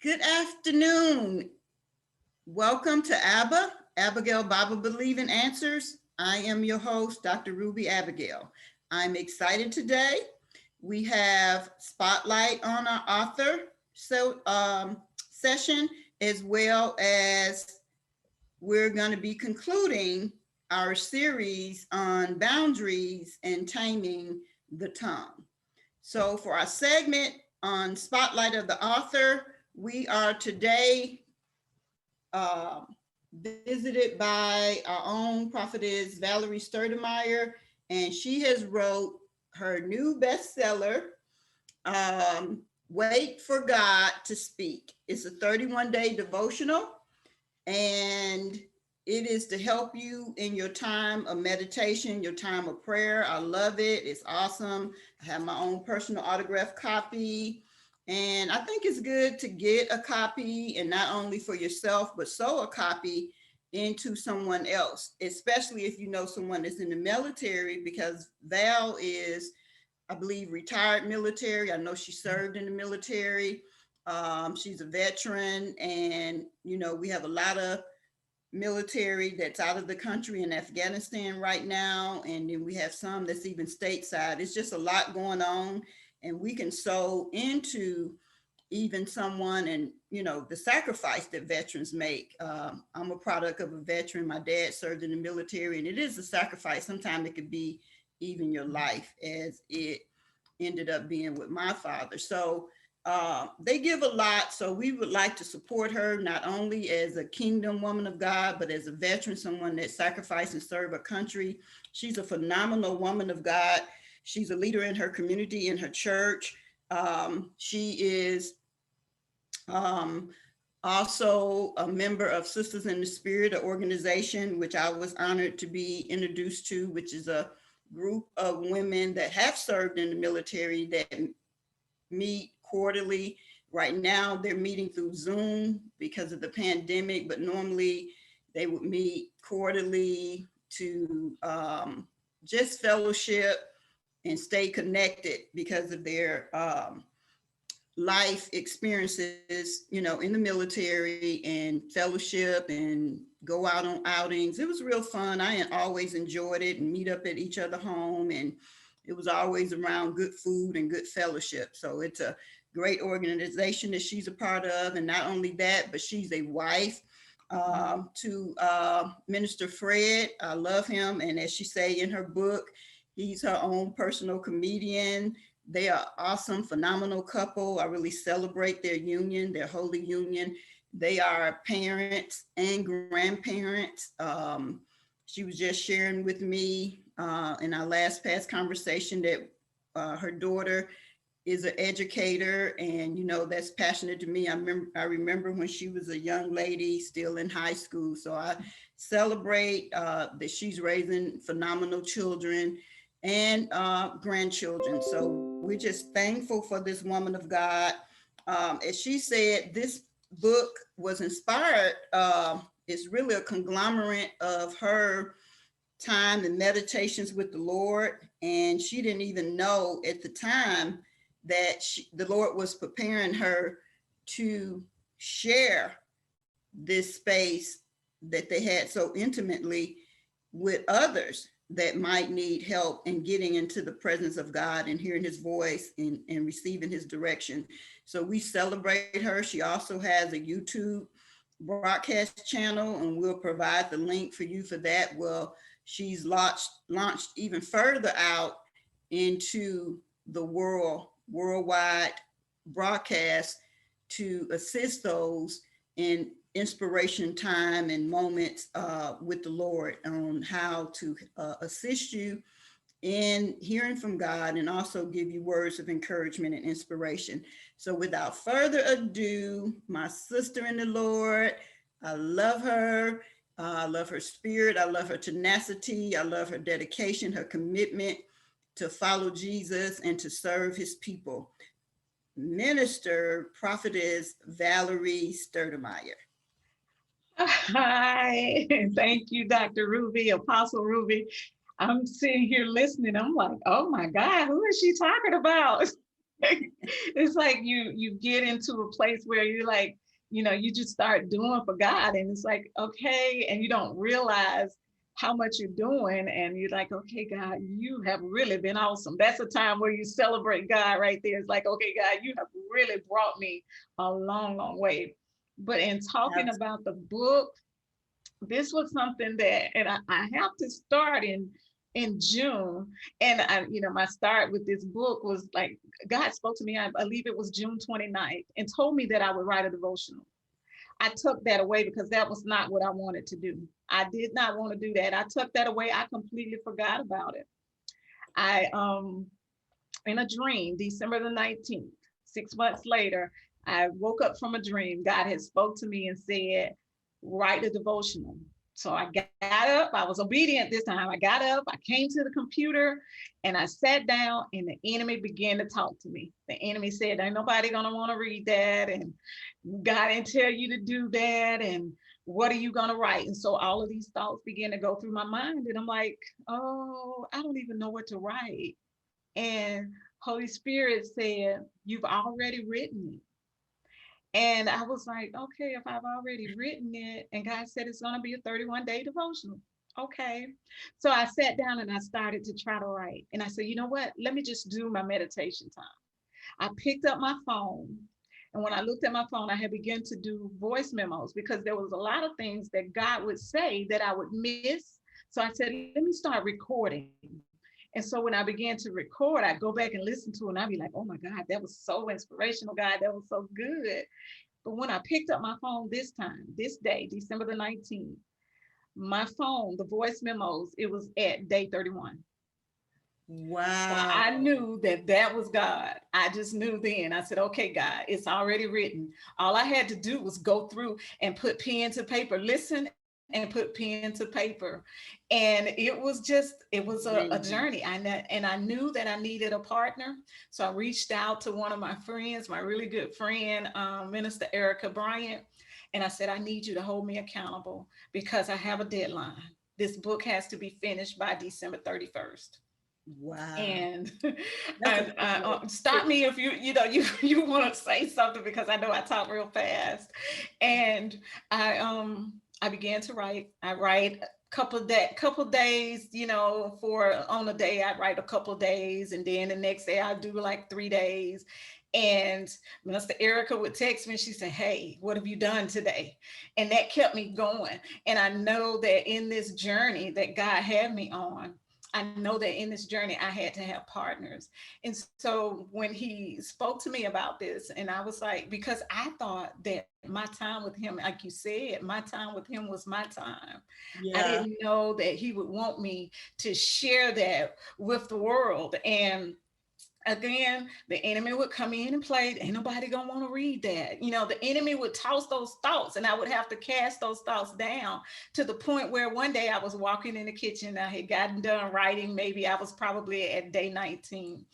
Good afternoon. Welcome to Abigail Bible Believing Answers. I am your host, Dr. Ruby Abigail. I'm excited today. We have spotlight on our author session, as well as we're going to be concluding our series on boundaries and taming the tongue. So for our segment on Spotlight of the Author, we are today visited by our own prophetess, Valerie Sturdemeyer, and she has wrote her new bestseller, Wait for God to Speak. It's a 31-day devotional, and it is to help you in your time of meditation, your time of prayer. I love it. It's awesome. I have my own personal autographed copy. And I think it's good to get a copy, and not only for yourself, but sow a copy into someone else, especially if you know someone that's in the military, because Val is, I believe, retired military. I know she served in the military. She's a veteran, and, you know, we have a lot of military that's out of the country in Afghanistan right now. And then we have some that's even stateside. It's just a lot going on. And we can sow into even someone and, you know, the sacrifice that veterans make. I'm a product of a veteran. My dad served in the military, and it is a sacrifice. Sometimes it could be even your life, as it ended up being with my father. So they give a lot. So we would like to support her, not only as a kingdom woman of God, but as a veteran, someone that sacrificed and served a country. She's a phenomenal woman of God. She's a leader in her community, in her church. She is also a member of Sisters in the Spirit, an organization which I was honored to be introduced to, which is a group of women that have served in the military that meet quarterly. Right now, they're meeting through Zoom because of the pandemic, but normally they would meet quarterly to just fellowship and stay connected because of their life experiences, you know, in the military, and fellowship and go out on outings. It was real fun. I always enjoyed it, and meet up at each other's home, and it was always around good food and good fellowship. So it's a great organization that she's a part of. And not only that, but she's a wife to Minister Fred. I love him. And as she say in her book, he's her own personal comedian. They are awesome, phenomenal couple. I really celebrate their union, their holy union. They are parents and grandparents. She was just sharing with me in our last past conversation that her daughter is an educator, and, you know, that's passionate to me. I remember when she was a young lady still in high school. So I celebrate that she's raising phenomenal children and grandchildren. So we're just thankful for this woman of God. As she said, this book was inspired. It's really a conglomerate of her time and meditations with the Lord. And she didn't even know at the time that the Lord was preparing her to share this space that they had so intimately with others that might need help in getting into the presence of God and hearing his voice and receiving his direction. So we celebrate her. She also has a YouTube broadcast channel, and we'll provide the link for you for that. Well, she's launched even further out into the worldwide broadcast to assist those in inspiration time and moments with the Lord on how to assist you in hearing from God, and also give you words of encouragement and inspiration. So without further ado, my sister in the Lord, I love her. I love her spirit. I love her tenacity. I love her dedication, her commitment to follow Jesus and to serve his people. Minister, prophetess Valerie Sturdemeyer. Hi, thank you, Dr. Ruby, Apostle Ruby. I'm sitting here listening. I'm like, oh my God, who is she talking about? It's like you get into a place where you're like, you just start doing for God, and it's like, okay, and you don't realize how much you're doing, and you're like, okay, God, you have really been awesome. That's a time where you celebrate God right there. It's like, okay, God, you have really brought me a long, long way. But in talking about the book, this was something that, and I have to start in June. And my start with this book was like, God spoke to me, I believe it was June 29th, and told me that I would write a devotional. I took that away because that was not what I wanted to do. I did not want to do that. I took that away. I completely forgot about it. I in a dream, December the 19th, 6 months later, I woke up from a dream. God had spoke to me and said, write a devotional. So I got up, I was obedient this time. I got up, I came to the computer, and I sat down, and the enemy began to talk to me. The enemy said, ain't nobody gonna want to read that, and God didn't tell you to do that, and what are you gonna write? And so all of these thoughts began to go through my mind, and I'm like, oh, I don't even know what to write. And Holy Spirit said, you've already written it. And I was like, okay, if I've already written it, and God said it's going to be a 31-day devotional. Okay. So I sat down and I started to try to write. And I said, you know what? Let me just do my meditation time. I picked up my phone. And when I looked at my phone, I had begun to do voice memos because there was a lot of things that God would say that I would miss. So I said, let me start recording. And so when I began to record, I'd go back and listen to it, and I'd be like, oh my God, that was so inspirational, God, that was so good. But when I picked up my phone this time, this day, December the 19th, my phone, the voice memos, it was at day 31. Wow. So I knew that that was God. I just knew then. I said, okay, God, it's already written. All I had to do was go through and put pen to paper, listen and put pen to paper. And it was a journey. And I knew that I needed a partner. So I reached out to one of my friends, my really good friend, Minister Erica Bryant. And I said, I need you to hold me accountable because I have a deadline. This book has to be finished by December 31st. Wow. And stop me if you want to say something, because I know I talk real fast. And I began to write. I write a couple days, for on a day I write a couple of days, and then the next day I do like 3 days. And Minister Erica would text me and she said, hey, what have you done today? And that kept me going. And I know that in this journey that God had me on, I know that in this journey, I had to have partners. And so when he spoke to me about this, and I was like, because I thought that my time with him, like you said, my time with him was my time. Yeah. I didn't know that he would want me to share that with the world. And again, the enemy would come in and play. Ain't nobody gonna want to read that. The enemy would toss those thoughts, and I would have to cast those thoughts down, to the point where one day I was walking in the kitchen. I had gotten done writing. Maybe I was probably at day 19.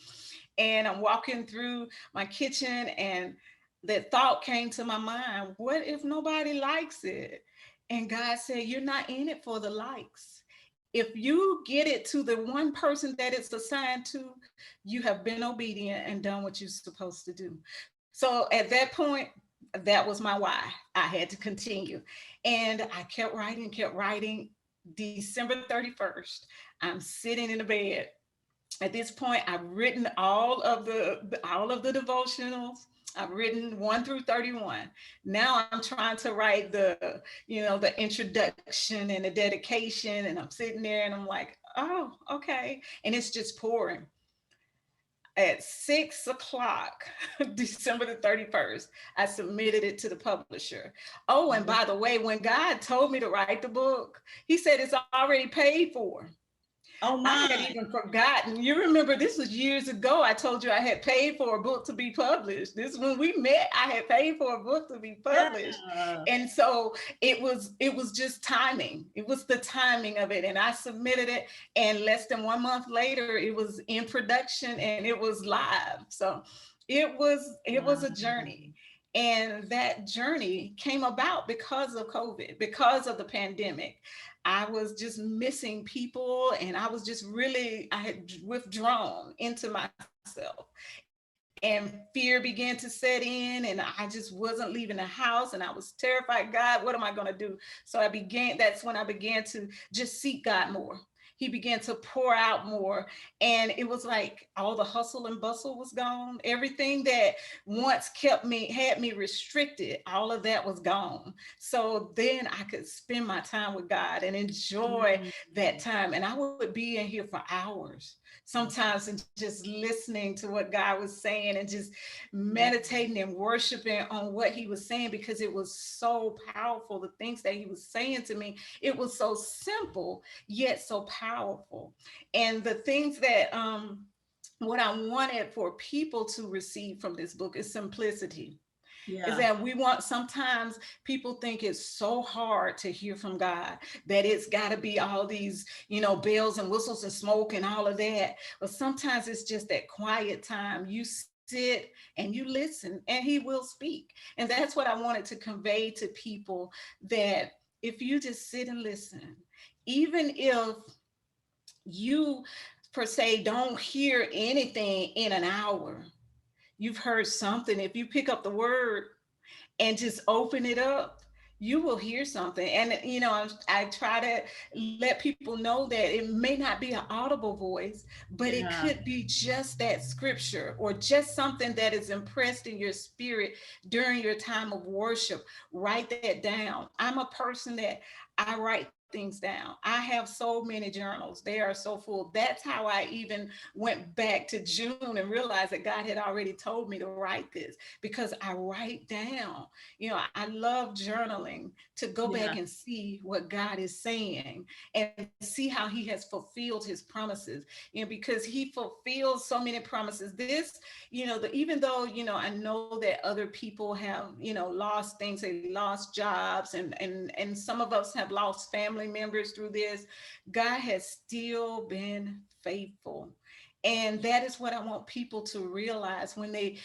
And I'm walking through my kitchen, and that thought came to my mind: what if nobody likes it? And God said, you're not in it for the likes. If you get it to the one person that it's assigned to, you have been obedient and done what you're supposed to do. So at that point, that was my why. I had to continue. And I kept writing. December 31st, I'm sitting in the bed. At this point, I've written all of the devotionals. I've written 1 through 31. Now I'm trying to write the introduction and the dedication, and I'm sitting there and I'm like, oh, okay. And it's just pouring. At 6 o'clock, December the 31st, I submitted it to the publisher. Oh, and by the way, when God told me to write the book, he said it's already paid for. Oh my. I had even forgotten. You remember, this was years ago. I told you I had paid for a book to be published. This, when we met, I had paid for a book to be published. Yeah. And so it was just timing. It was the timing of it. And I submitted it, and less than 1 month later, it was in production and it was live. So it was a journey. And that journey came about because of COVID, because of the pandemic. I was just missing people, and I was just I had withdrawn into myself. and fear began to set in, and I just wasn't leaving the house, and I was terrified. God, what am I going to do? So that's when I began to just seek God more. He began to pour out more, and it was like all the hustle and bustle was gone. Everything that once had me restricted, all of that was gone. So then I could spend my time with God and enjoy that time. And I would be in here for hours sometimes, and just listening to what God was saying, and just meditating and worshiping on what he was saying, because it was so powerful. The things that he was saying to me, it was so simple yet so powerful. And the things that what I wanted for people to receive from this book is simplicity. Is that we want, sometimes people think it's so hard to hear from God, that it's got to be all these, bells and whistles and smoke and all of that. But sometimes it's just that quiet time. You sit and you listen, and he will speak. And that's what I wanted to convey to people, that if you just sit and listen, even if you per se don't hear anything in an hour, you've heard something. If you pick up the word and just open it up, you will hear something. And I try to let people know that it may not be an audible voice, but it could be just that scripture, or just something that is impressed in your spirit during your time of worship. Write that down. I'm a person that I write things down. I have so many journals. They are so full. That's how I even went back to June and realized that God had already told me to write this, because I write down. I love journaling, to go back and see what God is saying, and see how he has fulfilled his promises, because he fulfills so many promises. Even though, I know that other people have, lost things, they lost jobs, and some of us have lost family members through this, God has still been faithful. And that is what I want people to realize when they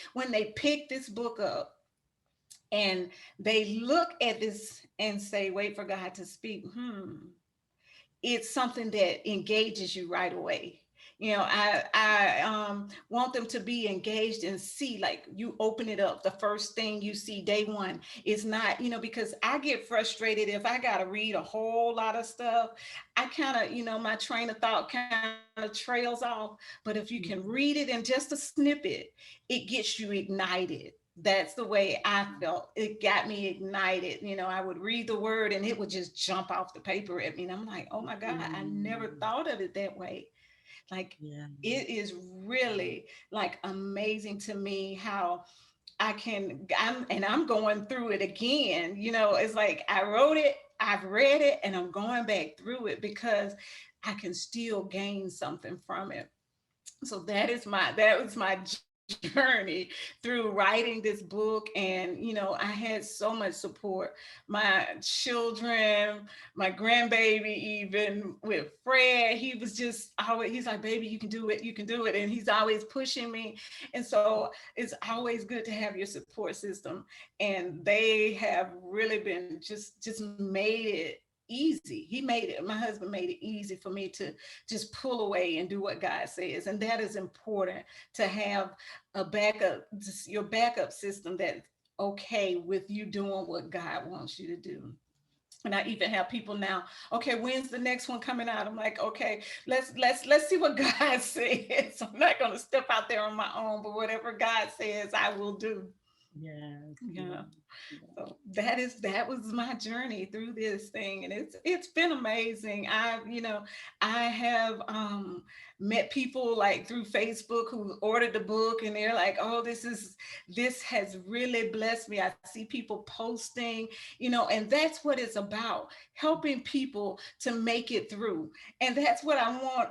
pick this book up, and they look at this and say, wait for God to speak. It's something that engages you right away. I want them to be engaged and see, like, you open it up, the first thing you see day one is not, because I get frustrated if I got to read a whole lot of stuff. I kind of, my train of thought kind of trails off. But if you can read it in just a snippet, it gets you ignited. That's the way I felt. It got me ignited. I would read the word and it would just jump off the paper at me. And I'm like, oh my God, I never thought of it that way. Like, it is really like amazing to me how I'm going through it again. It's like I wrote it, I've read it, and I'm going back through it because I can still gain something from it. So that was my journey through writing this book. And I had so much support. My children, my grandbaby, even with Fred, he was just always, he's like, baby, you can do it, you can do it. And he's always pushing me. And so it's always good to have your support system. And they have really been just made it easy. My husband made it easy for me to just pull away and do what God says. And that is important, to have a backup, just your backup system that's okay with you doing what God wants you to do. And I even have people now, okay, when's the next one coming out? I'm like, okay, let's see what God says. I'm not going to step out there on my own, but whatever God says, I will do. Yeah. So that was my journey through this thing, and it's been amazing. I have met people like through Facebook who ordered the book, and they're like, oh, this has really blessed me. I see people posting, and that's what it's about, helping people to make it through. And that's what I want.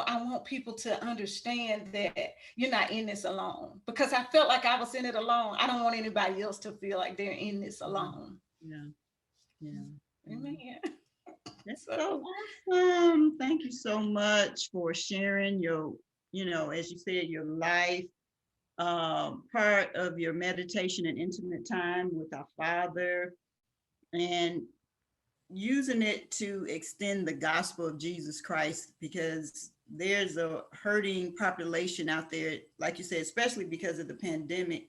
I want people to understand that you're not in this alone, because I felt like I was in it alone. I don't want anybody else to feel like they're in this alone. Amen. That's so awesome. Thank you so much for sharing your, as you said, your life, part of your meditation and intimate time with our Father, and using it to extend the gospel of Jesus Christ, because there's a hurting population out there, like you said, especially because of the pandemic.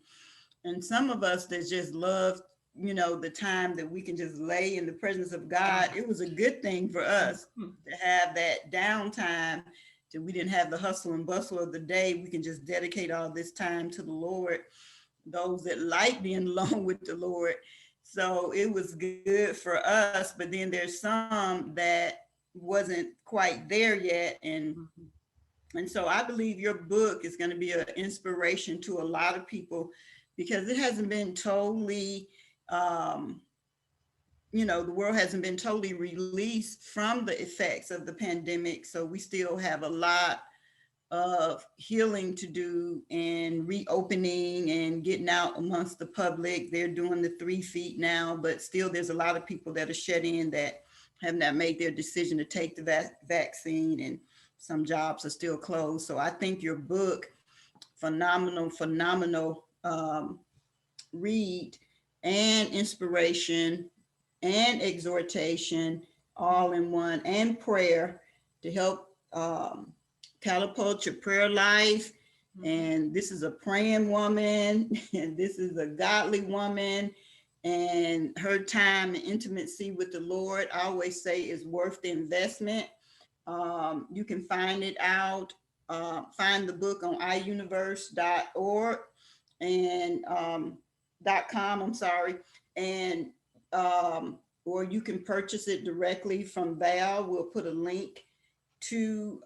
And some of us that just love, the time that we can just lay in the presence of God. It was a good thing for us to have that downtime, that we didn't have the hustle and bustle of the day. We can just dedicate all this time to the Lord, those that like being alone with the Lord. So it was good for us, but then there's some that wasn't quite there yet. And so I believe your book is going to be an inspiration to a lot of people, because it hasn't been totally, the world hasn't been totally released from the effects of the pandemic. So we still have a lot of healing to do, and reopening and getting out amongst the public. They're doing the 3 feet now, but still there's a lot of people that are shut in that have not made their decision to take the vaccine, and some jobs are still closed. So I think your book, phenomenal read, and inspiration and exhortation all in one, and prayer to help catapult your prayer life. And this is a praying woman, and this is a godly woman, and her time and intimacy with the Lord, I always say, is worth the investment. You can find it out, find the book on iuniverse.org and .com, I'm sorry, and or you can purchase it directly from Val. We'll put a link to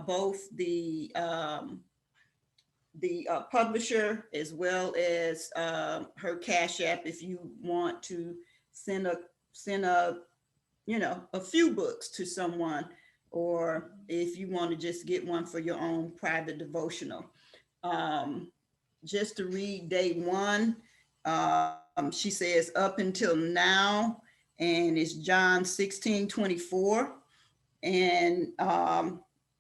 both the publisher, as well as her Cash App, if you want to send a a few books to someone, or if you want to just get one for your own private devotional. Just to read day one, she says, up until now, and it's John 16:24. And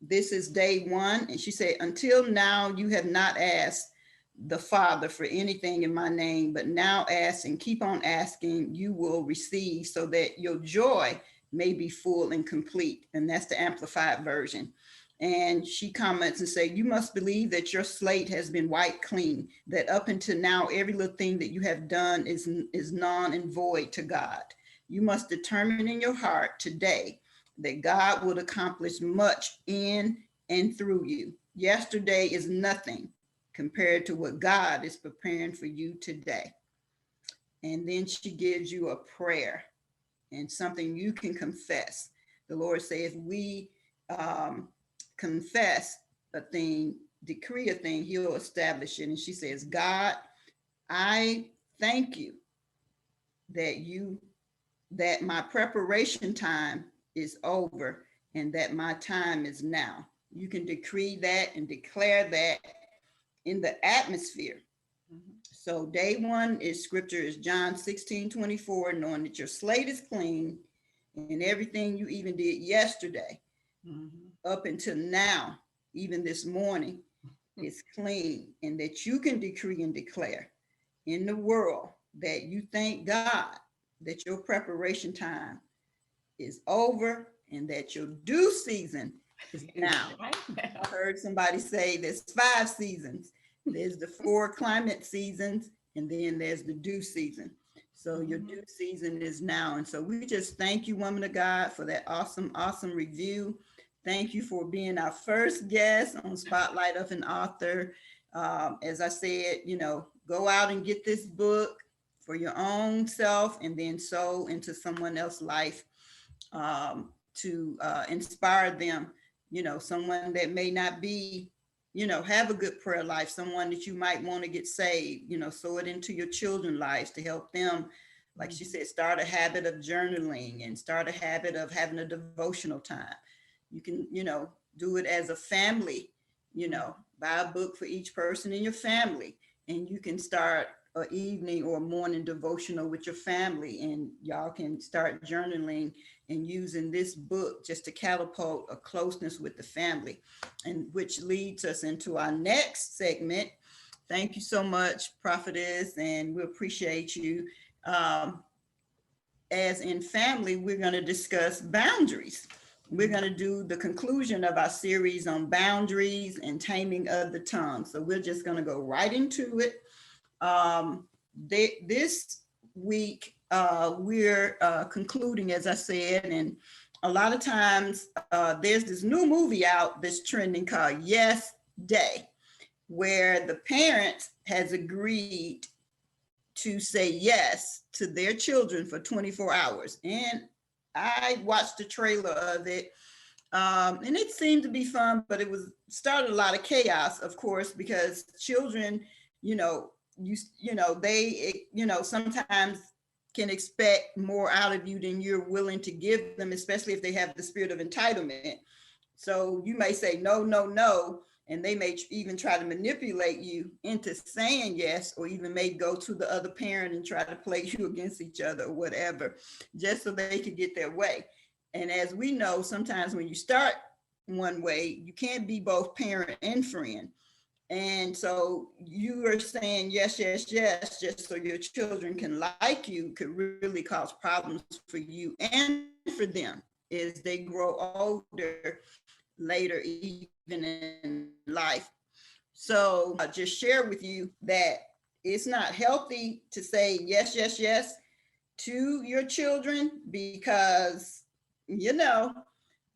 this is day one. And she said, until now, you have not asked the Father for anything in my name, but now ask and keep on asking, you will receive, so that your joy may be full and complete. And that's the amplified version. And she comments and say, you must believe that your slate has been wiped clean, that up until now, every little thing that you have done is non and void to God. You must determine in your heart today that God would accomplish much in and through you. Yesterday is nothing compared to what God is preparing for you today. And then she gives you a prayer and something you can confess. The Lord says, if we confess a thing, decree a thing, he'll establish it. And she says, God, I thank you that my preparation time is over, and that my time is now. You can decree that and declare that in the atmosphere. So day one is scripture is John 16:24, knowing that your slate is clean, and everything you even did yesterday up until now, even this morning, is clean, and that you can decree and declare in the world that you thank God that your preparation time is over, and that your due season is now. I heard somebody say there's 5 seasons. There's the 4 climate seasons, and then there's the due season. So your due season is now. And so we just thank you, woman of God, for that awesome review. Thank you for being our first guest on Spotlight of an Author. As I said, go out and get this book for your own self, and then sow into someone else's life to inspire them, someone that may not be, have a good prayer life, someone that you might want to get saved, sow it into your children's lives to help them. Like she said, start a habit of journaling and start a habit of having a devotional time. You can, do it as a family, buy a book for each person in your family, and you can start an evening or morning devotional with your family, and y'all can start journaling and using this book just to catapult a closeness with the family, and which leads us into our next segment. Thank you so much, Prophetess, and we appreciate you. As in family, we're going to discuss boundaries. we're going to do the conclusion of our series on boundaries and taming of the tongue. So we're just going to go right into it. This week, we're concluding, as I said, and a lot of times there's this new movie out that's trending called Yes Day, where the parents has agreed to say yes to their children for 24 hours. And I watched the trailer of it, and it seemed to be fun, but it was started a lot of chaos, of course, because children, they sometimes can expect more out of you than you're willing to give them, especially if they have the spirit of entitlement. So you may say no, no, no, and they may even try to manipulate you into saying yes, or even may go to the other parent and try to play you against each other or whatever, just so they could get their way. And as we know, sometimes when you start one way, you can't be both parent and friend. And so you are saying yes, yes, yes, just so your children can like you, could really cause problems for you and for them as they grow older later, even in life. So I just share with you that it's not healthy to say yes, yes, yes to your children, because,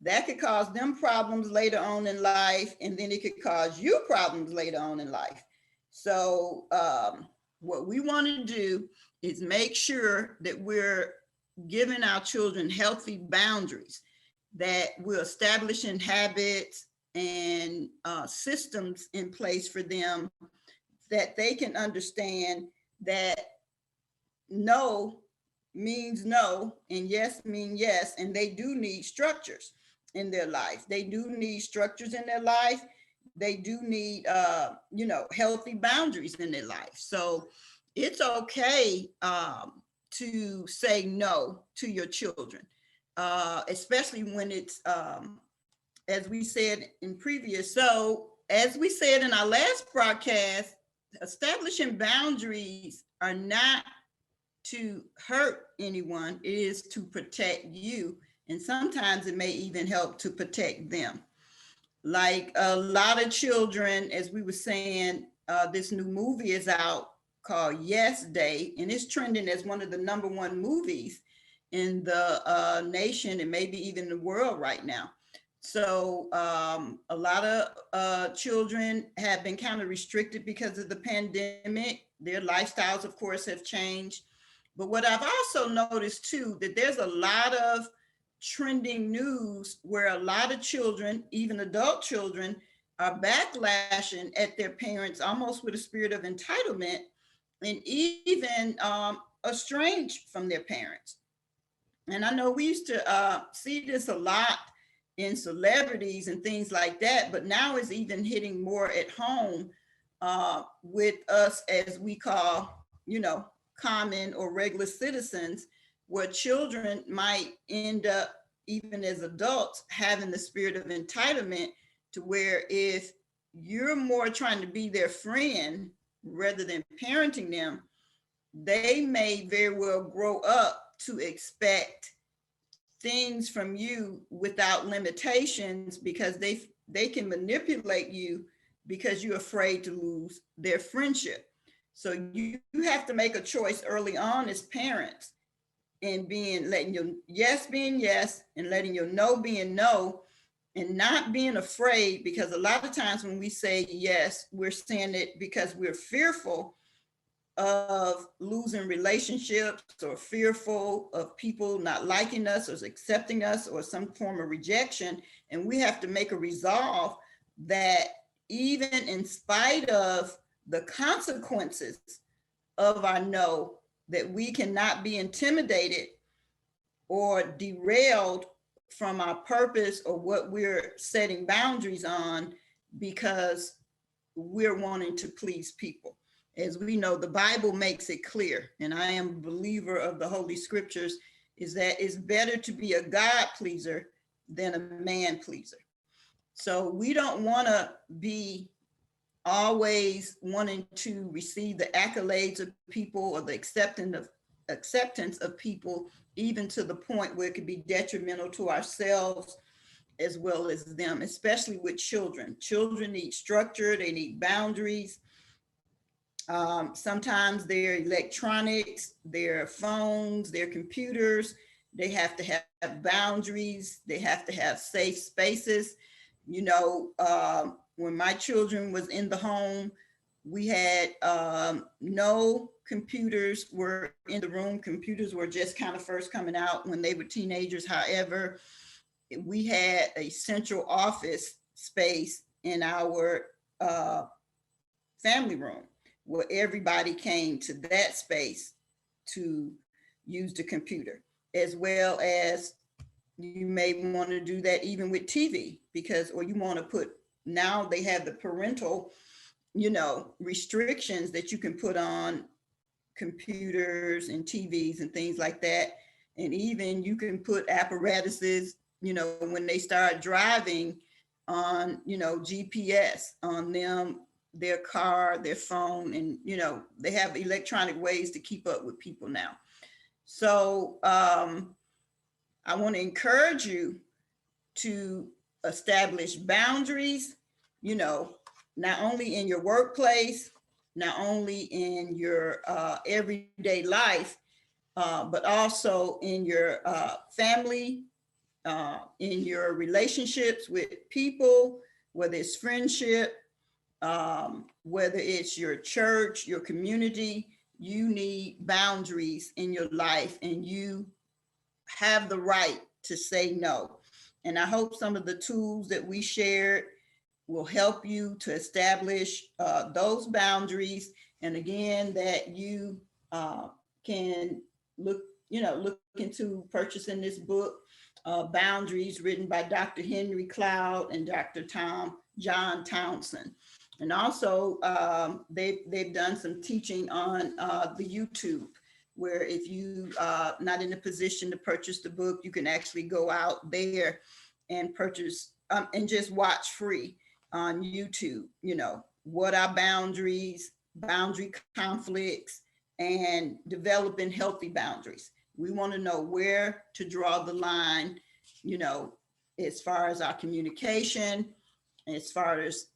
that could cause them problems later on in life, and then it could cause you problems later on in life. So what we want to do is make sure that we're giving our children healthy boundaries, that we're establishing habits and systems in place for them, that they can understand that no means no and yes mean yes, and they do need structures in their life. They do need structures in their life. They do need healthy boundaries in their life. So it's okay to say no to your children, especially when it's as we said in previous. So as we said in our last broadcast, establishing boundaries are not to hurt anyone, it is to protect you. And sometimes it may even help to protect them. Like a lot of children, as we were saying, this new movie is out called Yes Day, and it's trending as one of the #1 movies in the nation and maybe even the world right now. So a lot of children have been kind of restricted because of the pandemic. Their lifestyles, of course, have changed. But what I've also noticed too, that there's a lot of trending news where a lot of children, even adult children, are backlashing at their parents almost with a spirit of entitlement, and even estranged from their parents. And I know we used to see this a lot in celebrities and things like that, but now it's even hitting more at home with us, as we call, common or regular citizens, where children might end up, even as adults, having the spirit of entitlement, to where if you're more trying to be their friend rather than parenting them, they may very well grow up to expect things from you without limitations, because they can manipulate you because you're afraid to lose their friendship. So you have to make a choice early on as parents, and letting your yes being yes and letting your no being no, and not being afraid, because a lot of times when we say yes, we're saying it because we're fearful of losing relationships, or fearful of people not liking us or accepting us, or some form of rejection. And we have to make a resolve that even in spite of the consequences of our no, that we cannot be intimidated or derailed from our purpose or what we're setting boundaries on, because we're wanting to please people. As we know, the Bible makes it clear, and I am a believer of the Holy Scriptures, is that it's better to be a God pleaser than a man pleaser. So we don't want to be always wanting to receive the accolades of people or the acceptance of people, even to the point where it could be detrimental to ourselves as well as them, especially with children. Children need structure, they need boundaries. Sometimes their electronics, their phones, their computers, they have to have boundaries. They have to have safe spaces. When my children was in the home, we had no computers were in the room. Computers were just kind of first coming out when they were teenagers. However, we had a central office space in our family room where everybody came to that space to use the computer, as well as you may want to do that even with TV, because, or you want to put, now they have the parental, restrictions that you can put on computers and TVs and things like that. And even you can put apparatuses, when they start driving on, GPS on them, their car, their phone, and, they have electronic ways to keep up with people now. So I want to encourage you to establish boundaries, not only in your workplace, not only in your everyday life, but also in your family, in your relationships with people, whether it's friendship, whether it's your church, your community. You need boundaries in your life, and you have the right to say no. And I hope some of the tools that we shared will help you to establish those boundaries. And again, that you can look into purchasing this book, Boundaries, written by Dr. Henry Cloud and Dr. John Townsend. And also they've done some teaching on the YouTube, where if you not in a position to purchase the book, you can actually go out there and purchase and just watch free on YouTube, what are boundaries, boundary conflicts, and developing healthy boundaries. We want to know where to draw the line, as far as our communication, as far as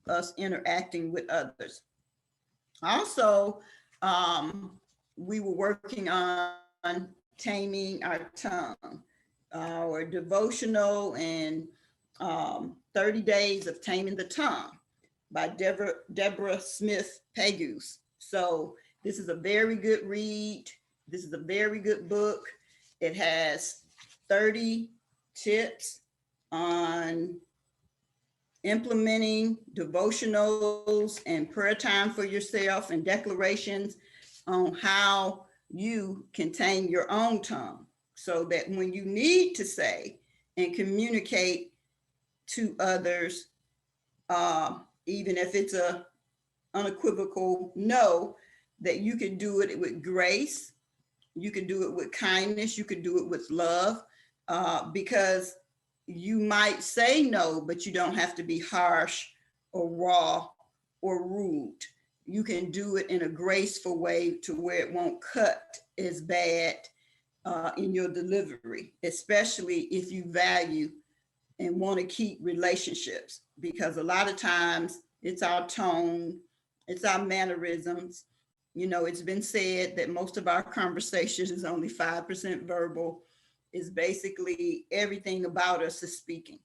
us interacting with others. Also, we were working on Taming Our Tongue, our devotional, and 30 Days of Taming the Tongue by Deborah Smith Pegus. So this is a very good read. This is a very good book. It has 30 tips on implementing devotionals and prayer time for yourself and declarations on how you can tame your own tongue, so that when you need to say and communicate to others, even if it's a unequivocal no, that you can do it with grace, you can do it with kindness, you can do it with love, because you might say no, but you don't have to be harsh or raw or rude. You can do it in a graceful way to where it won't cut as bad in your delivery, especially if you value and want to keep relationships, because a lot of times it's our tone, it's our mannerisms. It's been said that most of our conversation is only 5% verbal. Is basically everything about us is speaking.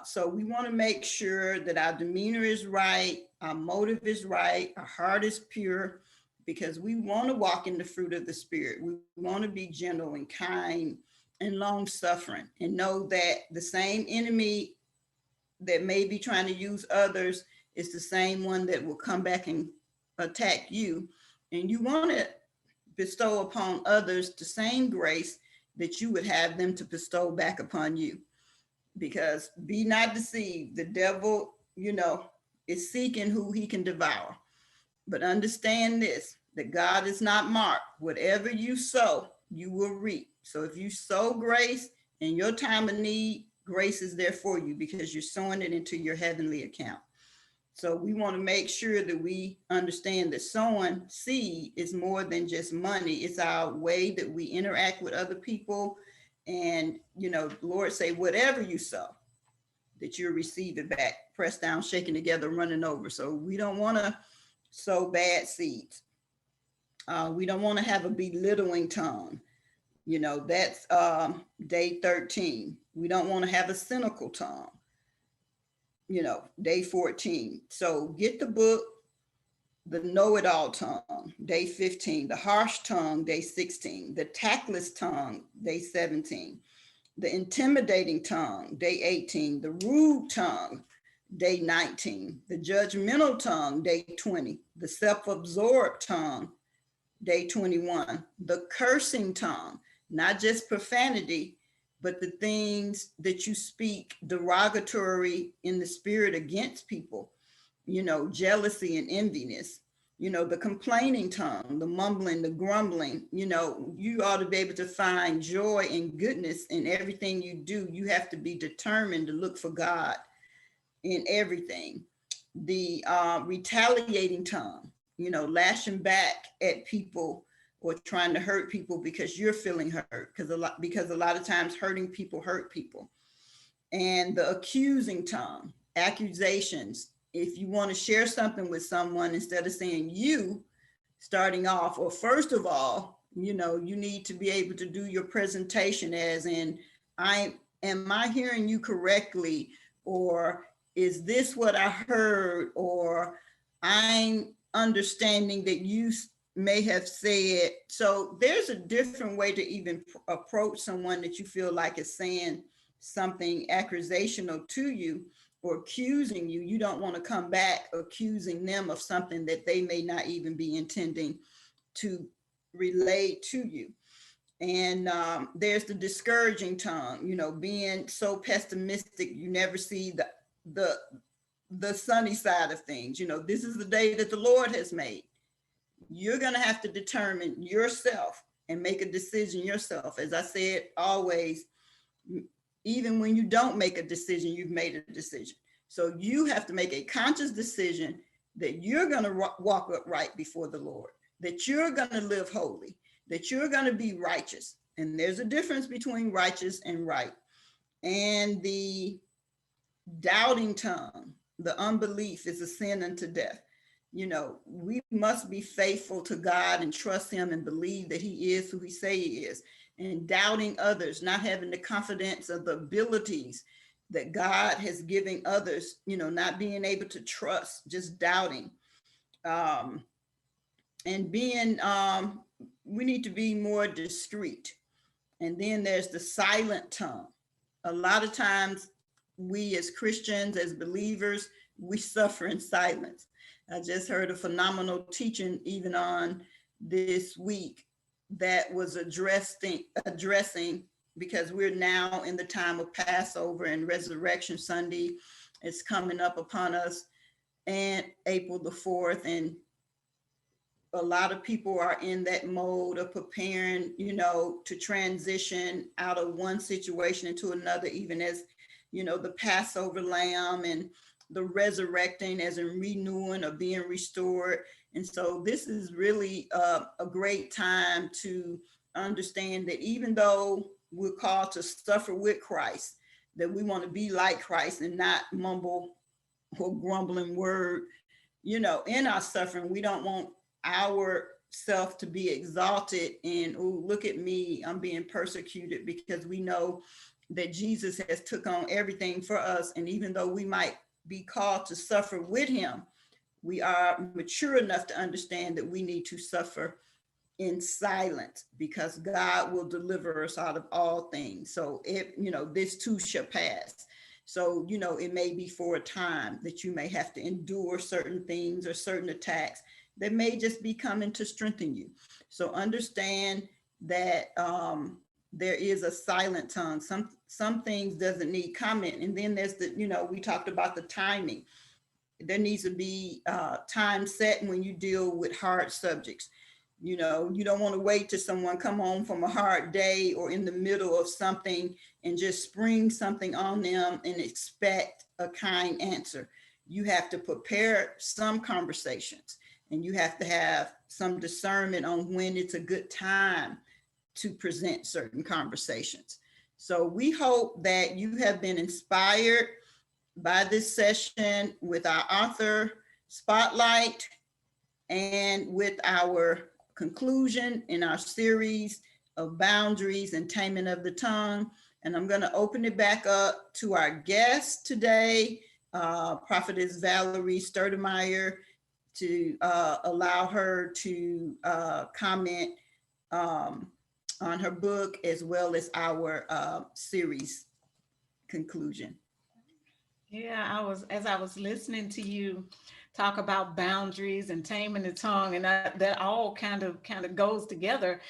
So we want to make sure that our demeanor is right, our motive is right, our heart is pure, because we want to walk in the fruit of the Spirit. We want to be gentle and kind and long suffering, and know that the same enemy that may be trying to use others is the same one that will come back and attack you. And you want to bestow upon others the same grace that you would have them to bestow back upon you. Because be not deceived, the devil, is seeking who he can devour. But understand this, that God is not marked. Whatever you sow, you will reap. So if you sow grace in your time of need, grace is there for you, because you're sowing it into your heavenly account. So we want to make sure that we understand that sowing seed is more than just money. It's our way that we interact with other people. And, the Lord say, whatever you sow, that you'll receive it back, pressed down, shaken together, running over. So we don't want to sow bad seeds. We don't want to have a belittling tongue. That's day 13. We don't want to have a cynical tongue, day 14. So get the book, the know-it-all tongue, day 15, the harsh tongue, day 16, the tactless tongue, day 17, the intimidating tongue, day 18, the rude tongue, day 19, the judgmental tongue, day 20, the self-absorbed tongue, day 21, the cursing tongue, not just profanity, but the things that you speak derogatory in the spirit against people, jealousy and enviness, the complaining tongue, the mumbling, the grumbling. You ought to be able to find joy and goodness in everything you do. You have to be determined to look for God in everything. The retaliating tongue, lashing back at people or trying to hurt people because you're feeling hurt, because a lot of times hurting people hurt people. And the accusing tongue, accusations. If you want to share something with someone, instead of saying you, starting off, or first of all, you need to be able to do your presentation as in, am I hearing you correctly? Or is this what I heard? Or I'm understanding that you may have said. So there's a different way to even approach someone that you feel like is saying something accusational to you or accusing you. You don't want to come back accusing them of something that they may not even be intending to relay to you. And there's the discouraging tongue, being so pessimistic, you never see the sunny side of things. This is the day that the Lord has made. You're going to have to determine yourself and make a decision yourself. As I said, always, even when you don't make a decision, you've made a decision. So you have to make a conscious decision that you're going to walk upright before the Lord, that you're going to live holy, that you're going to be righteous. And there's a difference between righteous and right. And the doubting tongue, the unbelief, is a sin unto death. We must be faithful to God and trust him and believe that he is who he say he is. And doubting others, not having the confidence of the abilities that God has given others, not being able to trust, just doubting. And being, we need to be more discreet. And then there's the silent tongue. A lot of times we as Christians, as believers, we suffer in silence. I just heard a phenomenal teaching even on this week that was addressing, because we're now in the time of Passover and Resurrection Sunday. It's coming up upon us, and April the 4th. And a lot of people are in that mode of preparing, to transition out of one situation into another, even as, the Passover lamb and the resurrecting as in renewing or being restored. And so this is really a great time to understand that even though we're called to suffer with Christ, that we want to be like Christ and not mumble or grumbling word, in our suffering. We don't want our self to be exalted and, oh, look at me, I'm being persecuted, because we know that Jesus has took on everything for us. And even though we might be called to suffer with him, we are mature enough to understand that we need to suffer in silence, because God will deliver us out of all things. So this too shall pass. So, it may be for a time that you may have to endure certain things or certain attacks that may just be coming to strengthen you. So understand that there is a silent tongue. Some things doesn't need comment. And then there's we talked about the timing. There needs to be time set when you deal with hard subjects. You don't want to wait till someone come home from a hard day or in the middle of something and just spring something on them and expect a kind answer. You have to prepare some conversations, and you have to have some discernment on when it's a good time to present certain conversations. So we hope that you have been inspired by this session with our author spotlight and with our conclusion in our series of boundaries and taming of the tongue. And I'm going to open it back up to our guest today, Prophetess Valerie Sturdemeyer, to allow her to comment on her book as well as our series conclusion. Yeah, as I was listening to you talk about boundaries and taming the tongue, and that all kind of goes together.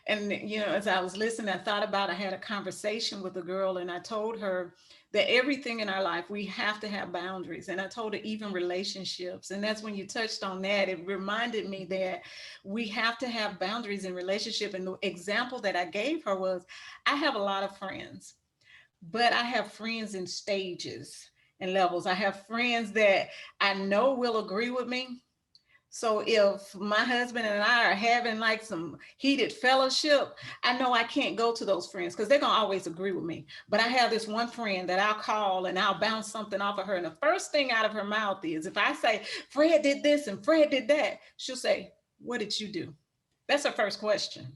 And as I was listening, I thought about, I had a conversation with a girl, and I told her that everything in our life, we have to have boundaries. And I told her even relationships. And that's when you touched on that. It reminded me that we have to have boundaries in relationship. And the example that I gave her was, I have a lot of friends, but I have friends in stages and levels. I have friends that I know will agree with me. So if my husband and I are having like some heated fellowship, I know I can't go to those friends because they're going to always agree with me. But I have this one friend that I'll call and I'll bounce something off of her. And the first thing out of her mouth is, if I say, Fred did this and Fred did that, she'll say, what did you do? That's her first question.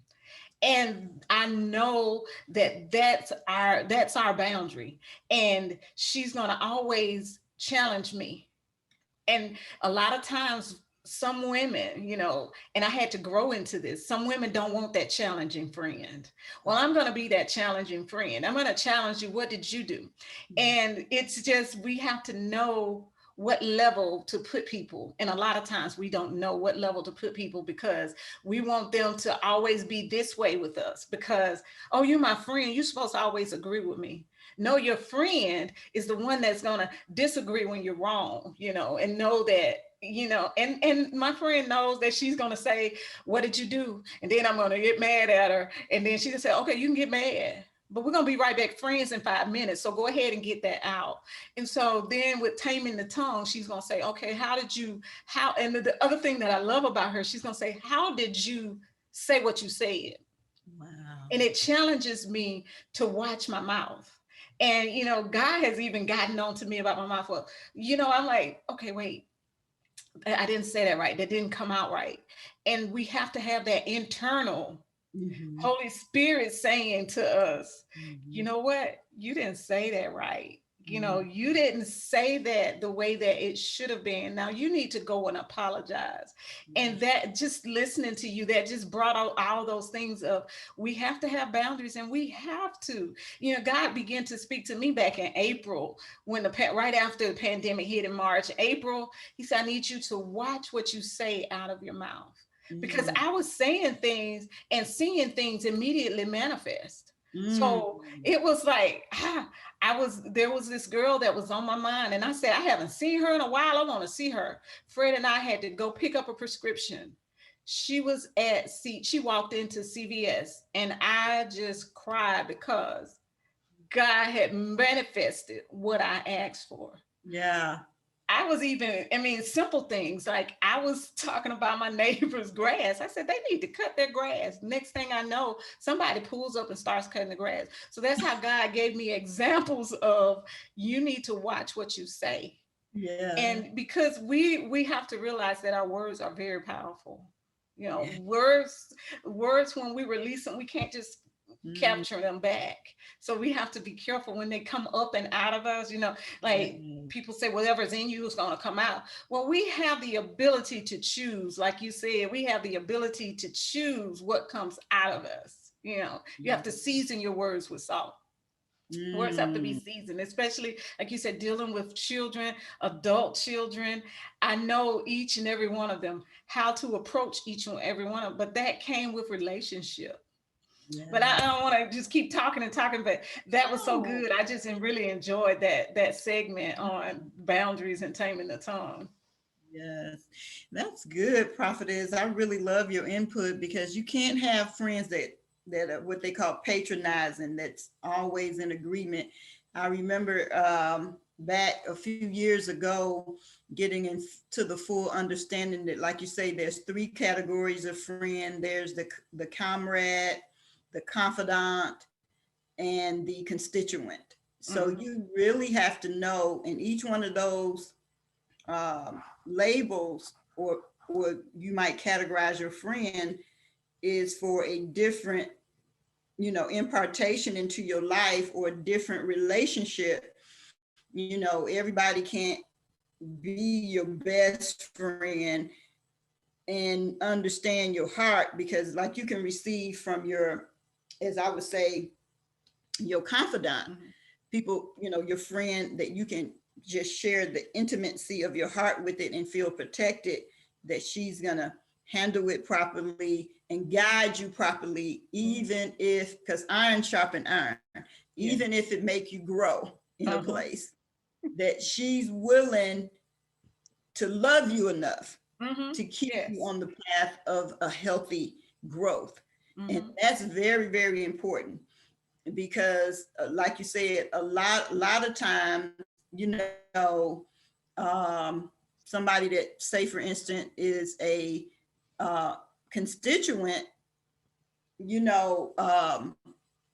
And I know that that's our boundary, and she's going to always challenge me. And a lot of times, some women, and I had to grow into this, some women don't want that challenging friend. Well, I'm going to be that challenging friend. I'm going to challenge you. What did you do? And it's just, we have to know what level to put people. And a lot of times we don't know what level to put people because we want them to always be this way with us because, oh, you're my friend, you're supposed to always agree with me. No, your friend is the one that's going to disagree when you're wrong, and know that, and my friend knows that she's going to say, what did you do? And then I'm going to get mad at her. And then she can say, okay, you can get mad, but we're going to be right back friends in 5 minutes. So go ahead and get that out. And so then with taming the tongue, she's going to say, okay, and the other thing that I love about her, she's going to say, how did you say what you said? Wow. And it challenges me to watch my mouth. And, God has even gotten on to me about my mouth. Well, I'm like, okay, wait, I didn't say that right. That didn't come out right. And we have to have that internal Holy Spirit saying to us, you know what? You didn't say that right. You didn't say that the way that it should have been. Now you need to go and apologize. And that, just listening to you, that just brought out all those things of, we have to have boundaries, and we have to, God began to speak to me back in April when right after the pandemic hit in March, April, he said, I need you to watch what you say out of your mouth. Because I was saying things and seeing things immediately manifest. So it was like, there was this girl that was on my mind, and I said, I haven't seen her in a while. I want to see her. Fred and I had to go pick up a prescription. She walked into CVS, and I just cried because God had manifested what I asked for. Yeah. Simple things like I was talking about my neighbor's grass. I said, they need to cut their grass. Next thing I know, somebody pulls up and starts cutting the grass. So that's how God gave me examples of, you need to watch what you say. Yeah. And because we have to realize that our words are very powerful. Words, when we release them, we can't just capture them back. So we have to be careful when they come up and out of us, people say whatever's in you is going to come out. Well, we have the ability to choose. Like you said, we have the ability to choose what comes out of us. You have to season your words with salt. Words have to be seasoned, especially like you said, dealing with children, adult children. I know each and every one of them, how to approach each and every one of them, but that came with relationship. Yeah. But I don't want to just keep talking, but that was so good. I just really enjoyed that segment on boundaries and taming the tongue. Yes, that's good, Prophetess. I really love your input, because you can't have friends that are what they call patronizing, that's always in agreement. I remember back a few years ago getting into the full understanding that, like you say, there's 3 categories of friend. There's the comrade, the confidant, and the constituent. So you really have to know, and each one of those labels, or you might categorize your friend, is for a different, impartation into your life, or a different relationship. Everybody can't be your best friend and understand your heart, because like you can receive from your, as I would say, your confidant, people, your friend, that you can just share the intimacy of your heart with it and feel protected, that she's gonna handle it properly and guide you properly, even if, because iron sharpen iron, even if it make you grow in a place, that she's willing to love you enough to keep you on the path of a healthy growth. And that's very, very important, because like you said, a lot of times, somebody that, say for instance, is a constituent,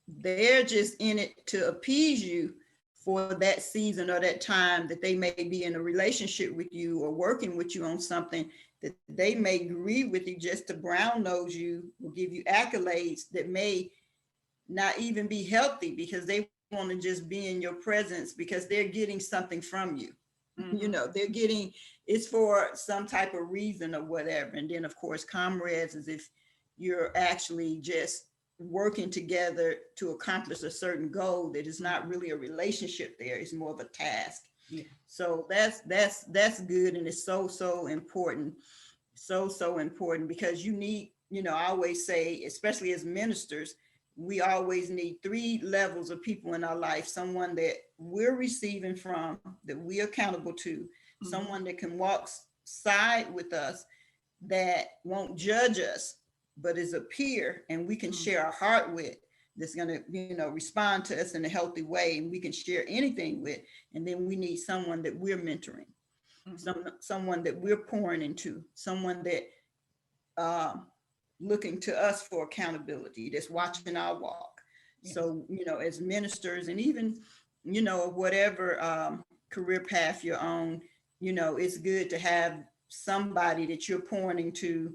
they're just in it to appease you for that season or that time that they may be in a relationship with you or working with you on something, that they may agree with you just to brown nose you, or give you accolades that may not even be healthy, because they want to just be in your presence because they're getting something from you. They're getting, it's for some type of reason or whatever. And then of course, comrades, as if you're actually just working together to accomplish a certain goal, that is not really a relationship there, it's more of a task. So that's good, and it's so important, so important, because you need, I always say, especially as ministers, we always need 3 levels of people in our life: someone that we're receiving from, that we're accountable to, someone that can walk side with us, that won't judge us, but is a peer and we can share our heart with, that's going to, respond to us in a healthy way, and we can share anything with. And then we need someone that we're mentoring, someone that we're pouring into, someone that looking to us for accountability, that's watching our walk. So, as ministers, and even, whatever career path you're on, it's good to have somebody that you're pointing to,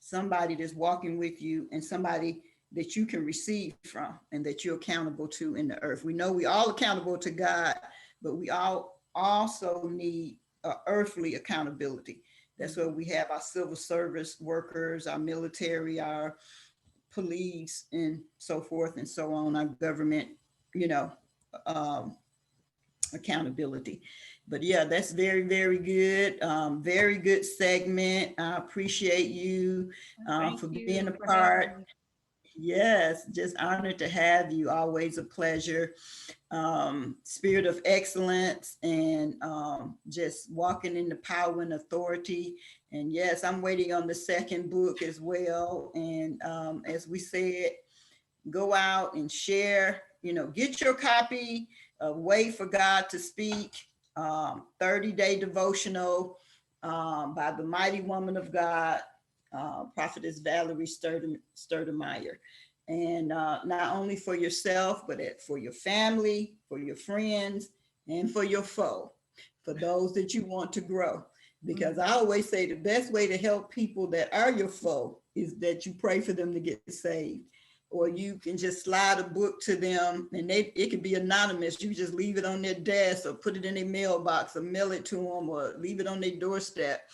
somebody that's walking with you, and somebody that you can receive from and that you're accountable to in the earth. We know we all accountable to God, but we all also need earthly accountability. That's where we have our civil service workers, our military, our police, and so forth and so on, our government, accountability. But yeah, that's very, very good. Very good segment. I appreciate you for being a part. Yes, just honored to have you. Always a pleasure. Spirit of excellence, and just walking in the power and authority. And yes, I'm waiting on the second book as well. And as we said, go out and share, get your copy of Wait for God to Speak, 30-day devotional by the mighty woman of God, prophetess Valerie Sturdemeyer. And not only for yourself, but for your family, for your friends, and for your foe, for those that you want to grow. Because I always say the best way to help people that are your foe is that you pray for them to get saved. Or you can just slide a book to them, and it can be anonymous. You just leave it on their desk, or put it in their mailbox, or mail it to them, or leave it on their doorstep,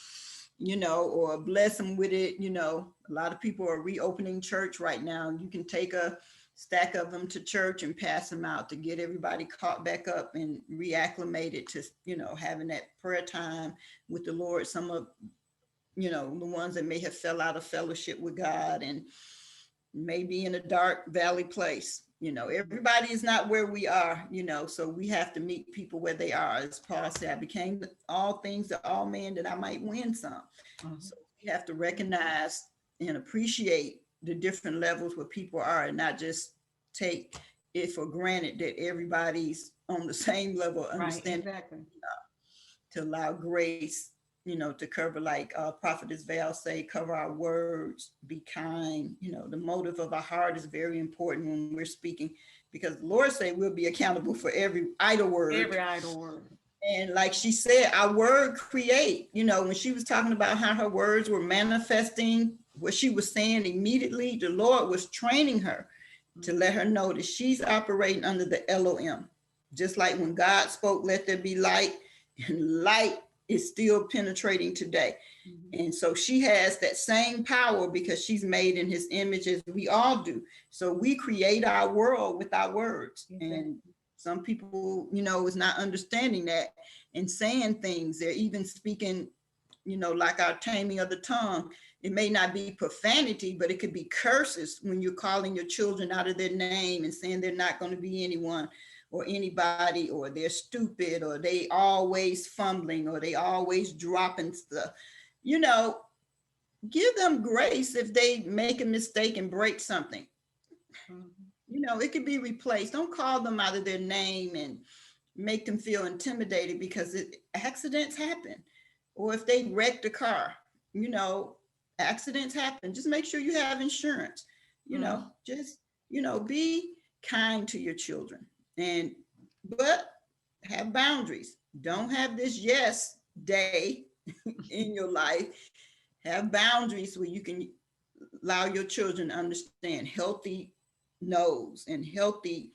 or bless them with it. A lot of people are reopening church right now. You can take a stack of them to church and pass them out to get everybody caught back up and reacclimated to, having that prayer time with the Lord. Some of, the ones that may have fell out of fellowship with God and maybe in a dark valley place. Everybody is not where we are, so we have to meet people where they are. As Paul said, I became all things to all men that I might win some. So we have to recognize and appreciate the different levels where people are, and not just take it for granted that everybody's on the same level of understanding. Right, exactly. To allow grace, to cover, like Prophetess Val say, cover our words, be kind. The motive of our heart is very important when we're speaking because the Lord said we'll be accountable for every idle word. Every idle word. And like she said, our word create, you know, when she was talking about how her words were manifesting what she was saying immediately, the Lord was training her to let her know that she's operating under the Elohim. Just like when God spoke, let there be light, and light is still penetrating today. And so she has that same power because she's made in his image as we all do. So we create our world with our words. And some people, you know, is not understanding that and saying things. They're even speaking, you know, like our taming of the tongue. It may not be profanity, but it could be curses when you're calling your children out of their name and saying they're not going to be anyone or anybody, or they're stupid, or they always fumbling, or they always dropping stuff. You know, give them grace if they make a mistake and break something. You know, it could be replaced. Don't call them out of their name and make them feel intimidated, because accidents happen. Or if they wrecked a car, you know, accidents happen. Just make sure you have insurance. You know, just, you know, be kind to your children, but have boundaries. Don't have this yes day in your life. Have boundaries where you can allow your children to understand healthy no's and healthy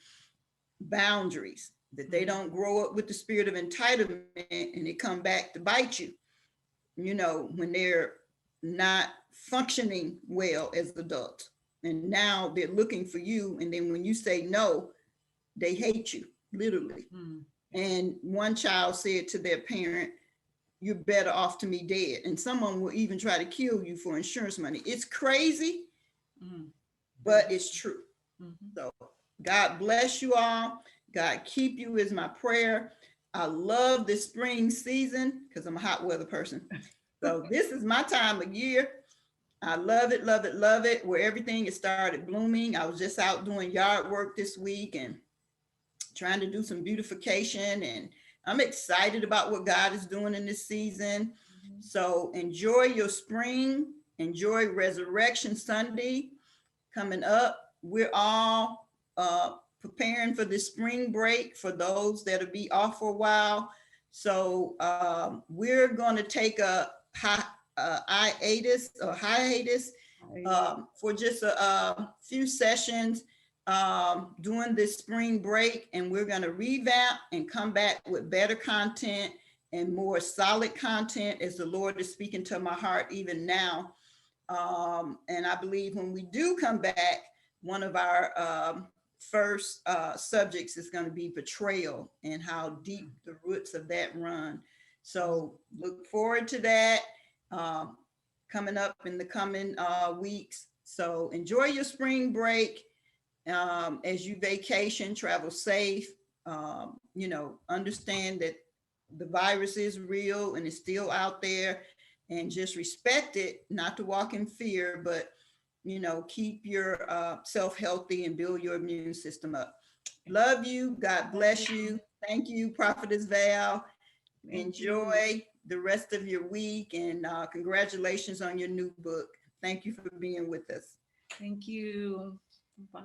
boundaries, that they don't grow up with the spirit of entitlement and it come back to bite you, you know, when they're not functioning well as adults. And now they're looking for you. And then when you say no, they hate you, literally. And one child said to their parent, "You're better off to me dead." And someone will even try to kill you for insurance money. It's crazy, but it's true. So God bless you all. God keep you is my prayer. I love this spring season because I'm a hot weather person. So this is my time of year. I love it, love it, love it, where everything has started blooming. I was just out doing yard work this week and trying to do some beautification, and I'm excited about what God is doing in this season. So enjoy your spring, enjoy Resurrection Sunday coming up. We're all preparing for the spring break for those that'll be off for a while. So we're going to take a hiatus for just a few sessions during this spring break, and we're going to revamp and come back with better content and more solid content as the Lord is speaking to my heart even now. And I believe when we do come back, one of our first subjects is going to be betrayal and how deep the roots of that run. So look forward to that coming up in the coming weeks. So enjoy your spring break as you vacation, travel safe. You know, understand that the virus is real and it's still out there, and just respect it, not to walk in fear, but, you know, keep your self healthy and build your immune system up. Love you. God bless you. Thank you, Prophetess Val. Enjoy the rest of your week, and congratulations on your new book. Thank you for being with us. Thank you. Bye.